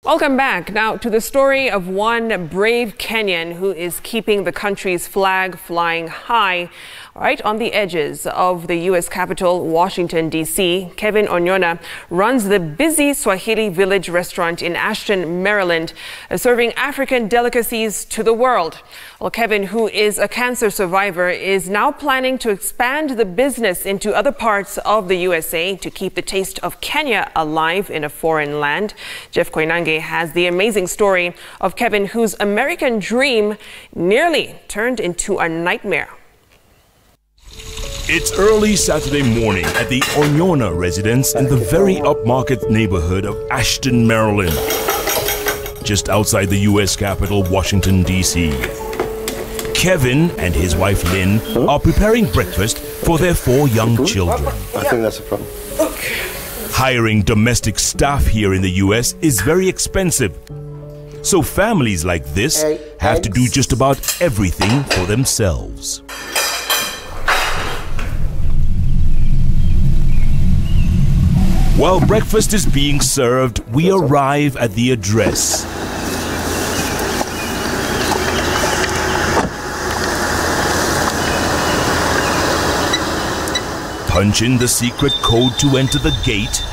Welcome back. Now to the story of one brave Kenyan who is keeping the country's flag flying high right on the edges of the U.S. capital, Washington, D.C. Kevin Onyona runs the busy Swahili Village restaurant in Ashton, Maryland, serving African delicacies to the world. Well, Kevin, who is a cancer survivor, is now planning to expand the business into other parts of the USA to keep the taste of Kenya alive in a foreign land. Jeff Koinange has the amazing story of Kevin, whose American dream nearly turned into a nightmare. It's early Saturday morning at the Onyona residence in the very upmarket neighborhood of Ashton, Maryland, just outside the U.S. capital, Washington, D.C. Kevin and his wife Lynn are preparing breakfast for their 4 young children. I think that's a problem. Hiring domestic staff here in the U.S. is very expensive. So families like this have to do just about everything for themselves. While breakfast is being served, we arrive at the address. Punch in the secret code to enter the gate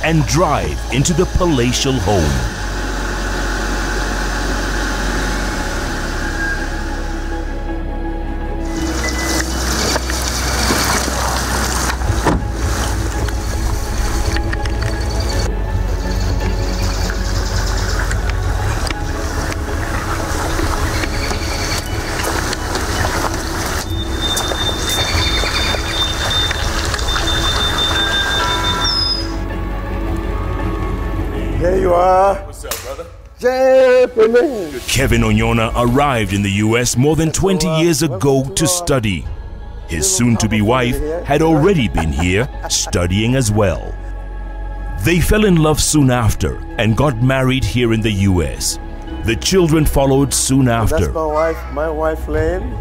and drive into the palatial home. There you are. What's up, brother? Kevin Onyona arrived in the U.S. more than 20 years ago to study. His soon-to-be wife had already been here studying as well. They fell in love soon after and got married here in the U.S. The children followed soon after. That's my wife Lynn.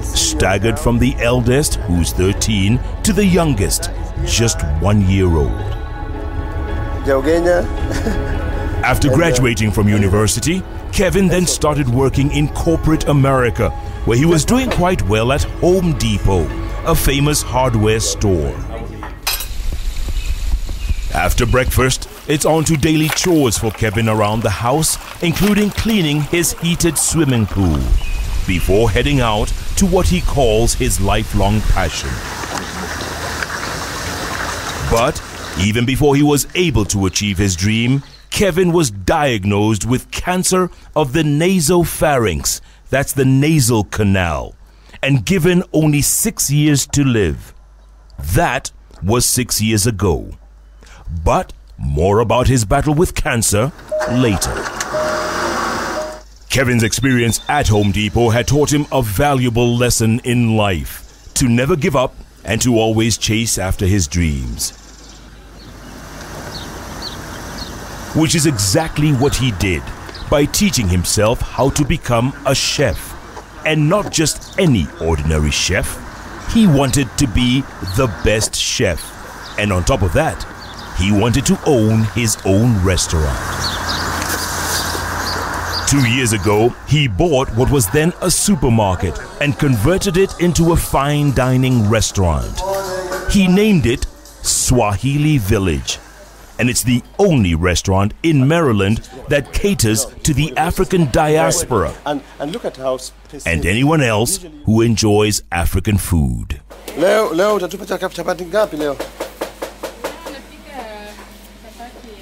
Staggered from the eldest, who's 13, to the youngest, just 1 year old. After graduating from university, Kevin then started working in corporate America, where he was doing quite well at Home Depot, a famous hardware store. After breakfast, it's on to daily chores for Kevin around the house, including cleaning his heated swimming pool, before heading out to what he calls his lifelong passion. But even before he was able to achieve his dream, Kevin was diagnosed with cancer of the nasopharynx, that's the nasal canal, and given only 6 years to live. That was 6 years ago. But more about his battle with cancer later. Kevin's experience at Home Depot had taught him a valuable lesson in life: to never give up and to always chase after his dreams. Which is exactly what he did by teaching himself how to become a chef. And not just any ordinary chef. He wanted to be the best chef. And on top of that, he wanted to own his own restaurant. 2 years ago, he bought what was then a supermarket and converted it into a fine dining restaurant. He named it Swahili Village. And it's the only restaurant in Maryland that caters to the African diaspora and look at how and anyone else who enjoys African food. Leo utatupa chapati ngapi leo?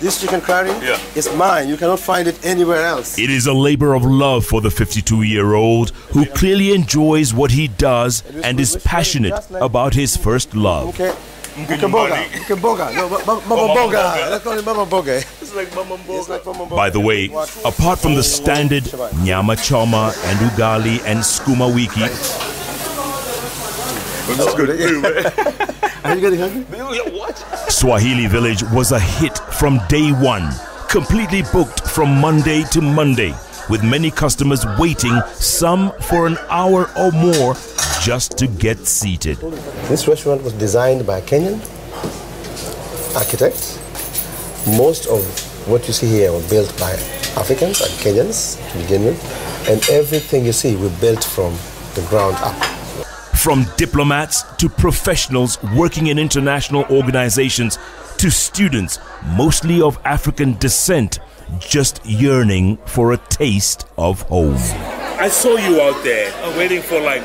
This chicken curry is mine. You cannot find it anywhere else. It is a labor of love for the 52-year-old who clearly enjoys what he does and is passionate about his first love. Okay. Mboga. No, Mama Mboga. Let's call it Mama Mboga. It's like Mama Mboga. By the way, apart from the standard nyama choma and ugali and skuma wiki, That's good. Are you getting hungry? What? Swahili Village was a hit from day one, completely booked from Monday to Monday, with many customers waiting, some for an hour or more, just to get seated. This restaurant was designed by Kenyan architects. Most of what you see here were built by Africans and Kenyans to begin with. And everything you see, we built from the ground up. From diplomats to professionals working in international organizations to students, mostly of African descent, just yearning for a taste of home. I saw you out there waiting for like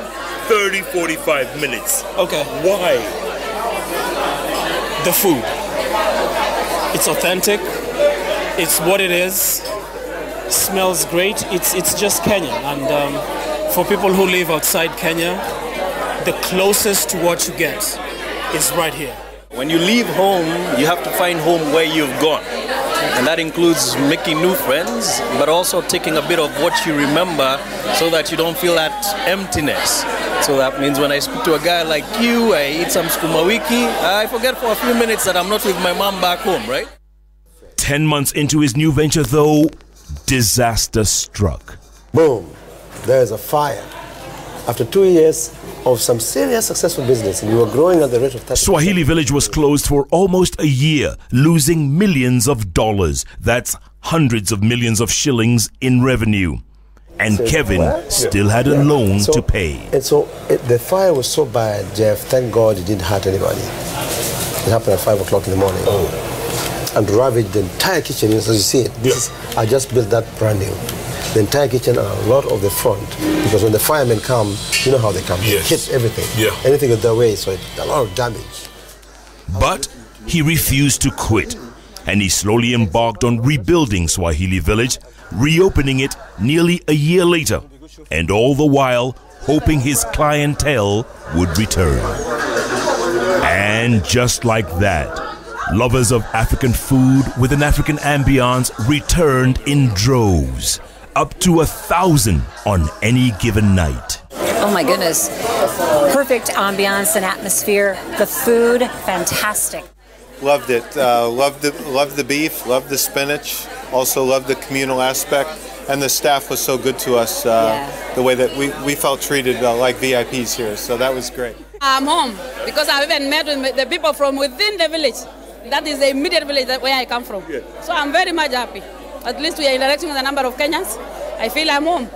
30, 45 minutes. Okay. Why? The food. It's authentic. It's what it is. Smells great. It's just Kenyan. And for people who live outside Kenya, the closest to what you get is right here. When you leave home, you have to find home where you've gone. And that includes making new friends, but also taking a bit of what you remember so that you don't feel that emptiness. So that means when I speak to a guy like you, I eat some skuma wiki, I forget for a few minutes that I'm not with my mom back home, right? 10 months into his new venture, though, disaster struck. Boom, there's a fire. After 2 years of some serious successful business, and we were growing at the rate of 30%. Swahili Village was closed for almost a year, losing millions of dollars. That's hundreds of millions of shillings in revenue. And Kevin still had a loan to pay. And so the fire was so bad, Jeff, thank God it didn't hurt anybody. It happened at 5 o'clock in the morning. And ravaged the entire kitchen, as you see it. I just built that brand new. The entire kitchen and a lot of the front, because when the firemen come, you know how they come. They hit everything. Anything in their way, so a lot of damage. But he refused to quit, and he slowly embarked on rebuilding Swahili Village, reopening it nearly a year later, and all the while hoping his clientele would return. And just like that, lovers of African food with an African ambiance returned in droves, up to 1,000 on any given night. Oh my goodness. Perfect ambiance and atmosphere. The food, fantastic. Loved it. Loved the beef, loved the spinach, also loved the communal aspect. And the staff was so good to us, the way that we felt treated like VIPs here. So that was great. I'm home because I've even met with the people from within the village. That is the immediate village where I come from. So I'm very much happy. At least we are interacting with a number of Kenyans. I feel I'm home.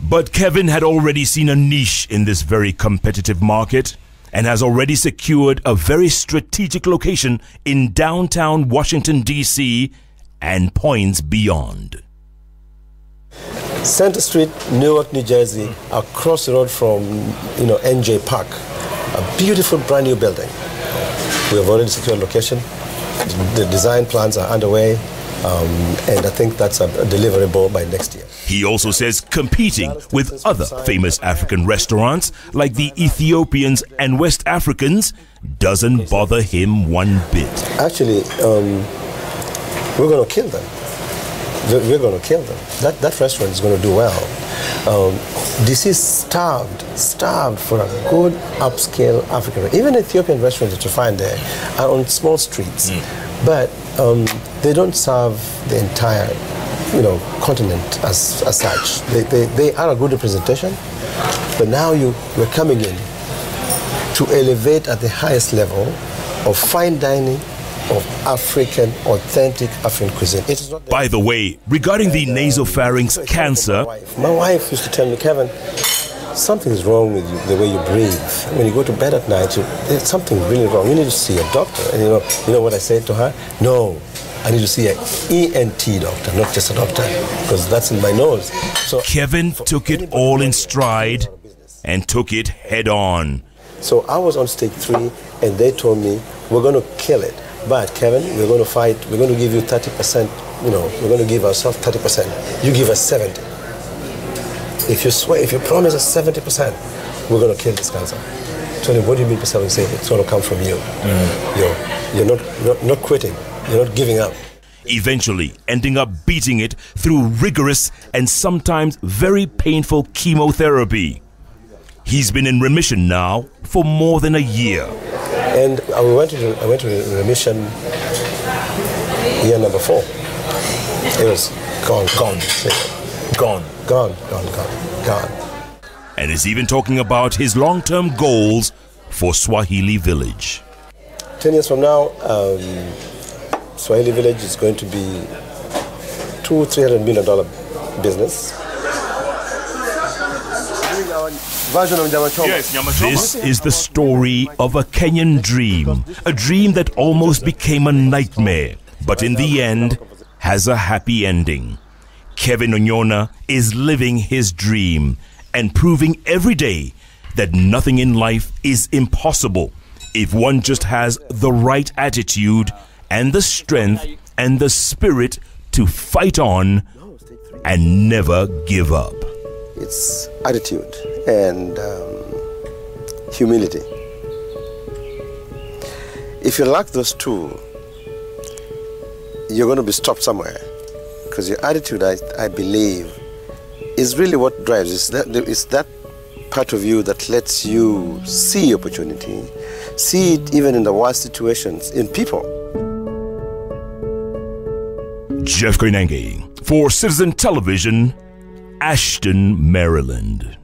But Kevin had already seen a niche in this very competitive market and has already secured a very strategic location in downtown Washington, D.C. and points beyond. Center Street, Newark, New Jersey, across the road from NJ Park. A beautiful brand new building. We have already secured location. The design plans are underway, and I think that's a deliverable by next year. He also says competing with other famous African restaurants like the Ethiopians and West Africans doesn't bother him one bit. Actually, we're going to kill them. We're going to kill them. That restaurant is going to do well. DC is starved for a good upscale African. Even Ethiopian restaurants that you find there are on small streets, but they don't serve the entire, continent as such. They are a good representation, but now we're coming in to elevate at the highest level of fine dining, of African, authentic African cuisine. It is not By the way, regarding the nasopharynx cancer, my wife used to tell me, Kevin, something is wrong with you, the way you breathe. When you go to bed at night, there's something really wrong. You need to see a doctor. And you know what I said to her? No, I need to see an ENT doctor, not just a doctor, because that's in my nose. So Kevin took it all in stride and took it head on. So I was on stage 3, and they told me, we're going to kill it. But Kevin, we're going to fight. We're going to give you 30%. We're going to give ourselves 30%. You give us 70. If you swear, if you promise us 70%, we're going to kill this cancer. So what do you mean by 70? Say it's going to come from you. You're not quitting. You're not giving up. Eventually ending up beating it through rigorous and sometimes very painful chemotherapy. He's been in remission now for more than a year. And I went to remission year number 4. It was gone. And is even talking about his long-term goals for Swahili Village. 10 years from now, Swahili Village is going to $200-300 million business. This is the story of a Kenyan dream, a dream that almost became a nightmare, but in the end has a happy ending. Kevin Onyona is living his dream and proving every day that nothing in life is impossible if one just has the right attitude and the strength and the spirit to fight on and never give up. It's attitude and humility. If you lack those two, you're going to be stopped somewhere. Because your attitude, I believe, is really what drives. It's that part of you that lets you see opportunity, see it even in the worst situations, in people. Jeff Koinange for Citizen Television, Ashton, Maryland.